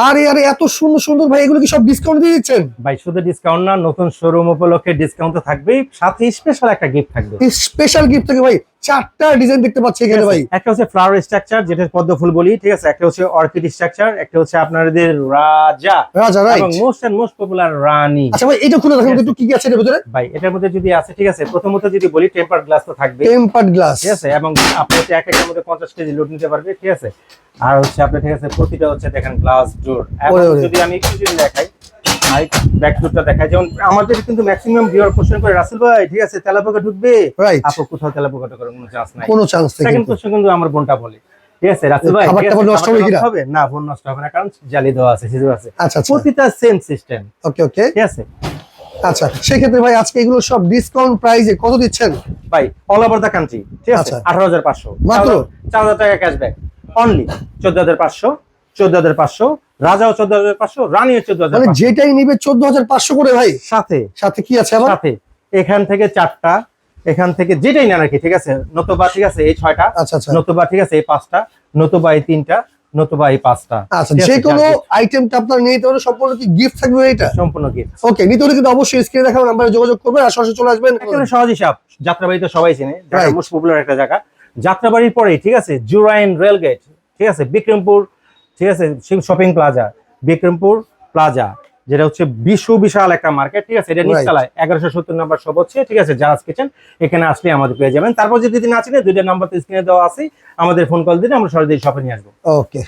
আরে আরে এত সুন্দর সুন্দর ভাই, এগুলো কি সব ডিসকাউন্ট দিয়ে দিচ্ছেন? ভাই শুধু ডিসকাউন্ট না, নতুন শোরুম উপলক্ষে ডিসকাউন্ট তো থাকবেই, সাথে স্পেশাল একটা গিফট থাকবে। স্পেশাল গিফট থেকে ভাই 4টা ডিজাইন দেখতে পাচ্ছি এখানে ভাই। একটা হচ্ছে ফ্লাওয়ার স্ট্রাকচার, যেটা পদ্ম ফুল বলি, ঠিক আছে। একটা হচ্ছে অর্কিড স্ট্রাকচার, একটা হচ্ছে আপনাদের রাজা রাজা, রাইট। এবং মোস্ট পপুলার রানী। আচ্ছা ভাই, এটা খুলে দেখেন একটু কি কি আছে এর ভিতরে। ভাই এটার মধ্যে যদি আছে, ঠিক আছে, প্রথমত যদি বলি টেম্পারড গ্লাস তো থাকবে, টেম্পারড গ্লাস, ঠিক আছে, এবং আপনি হচ্ছে এক একটার মধ্যে 50 কেজি লোড নিতে পারবে, ঠিক আছে। আর হচ্ছে আপনি, ঠিক আছে, প্রতিটা হচ্ছে দেখেন গ্লাস ডোর। এবং যদি আমি একটু যদি দেখাই, ব্যাক ডোরটা দেখাই, যেমন আমাদের কিন্তু ম্যাক্সিমাম ভিউয়ার কোশ্চেন করে, রাসেল ভাই, ঠিক আছে, তেলাপোকা ঢুকবে, আপু কোথাও তেলাপোকা ঢোকার কোনো চান্স নাই, কোনো চান্স নেই। সেকেন্ড কোশ্চেন কিন্তু আমার বোনটা বলে, ঠিক আছে, রাসেল ভাই খাবারটা নষ্ট হবে না? বোন নষ্ট হবে না, কারণ জালি দেওয়া আছে, সিজু আছে। আচ্ছা, প্রতিটা সেম সিস্টেম। ওকে ওকে, ঠিক আছে। আচ্ছা, সেক্ষেত্রে ভাই আজকে এগুলো সব ডিসকাউন্ট প্রাইসে কত দিচ্ছেন? ভাই অল ওভার দ্য কান্ট্রি, ঠিক আছে, 18,500 মাত্র। 4,000 টাকা ক্যাশব্যাক অনলি। 14,500, 14,500, রাজাও 14,500, রানীও 14,500, মানে যেটাই নিবে 14,500 করে ভাই। সাথে সাথে কি আছে আবার? সাথে এখান থেকে 4টা, এখান থেকে যেটাই নেন আর কি, ঠিক আছে, নতুবা, ঠিক আছে, এই 6টা, আচ্ছা আচ্ছা, নতুবা, ঠিক আছে, এই 5টা, নতুবা এই 3টা, নতুবা এই 5টা। আচ্ছা, যে কোনো আইটেমটা আপনার নিতে হলে সম্পূর্ণ কি গিফট থাকবে এটা? সম্পূর্ণ গিফট। ওকে, নিতে হলে কিন্তু অবশ্যই স্ক্রিনে দেখানো নাম্বারে যোগাযোগ করবেন আর সরাসরি চলে আসবেন। একেবারে সহজ হিসাব, যাত্রাবাড়ি তো সবাই চেনে, ঢাকার মোস্ট পপুলার একটা জায়গা। যাত্রাবাড়ির পরেই, ঠিক আছে, জুরাইন রেলগেট, ঠিক আছে, বিক্রমপুর, ঠিক আছে, শপিং প্লাজা, বিক্রমপুর প্লাজা, যেটা হচ্ছে বিশাল একটা মার্কেট, ঠিক আছে। এটা নিচতলায় 1170 নাম্বার শপ হচ্ছে, ঠিক আছে, জারাস কিচেন। এখানে আসলে আমাদের পেয়ে যাবেন। তারপর যদি না চিনে, 2টা নাম্বার তো স্ক্রিনে দেওয়া আছে, আমাদের ফোন কল দিলে আমরা সরাসরি শপে নিয়ে আসবো। ওকে।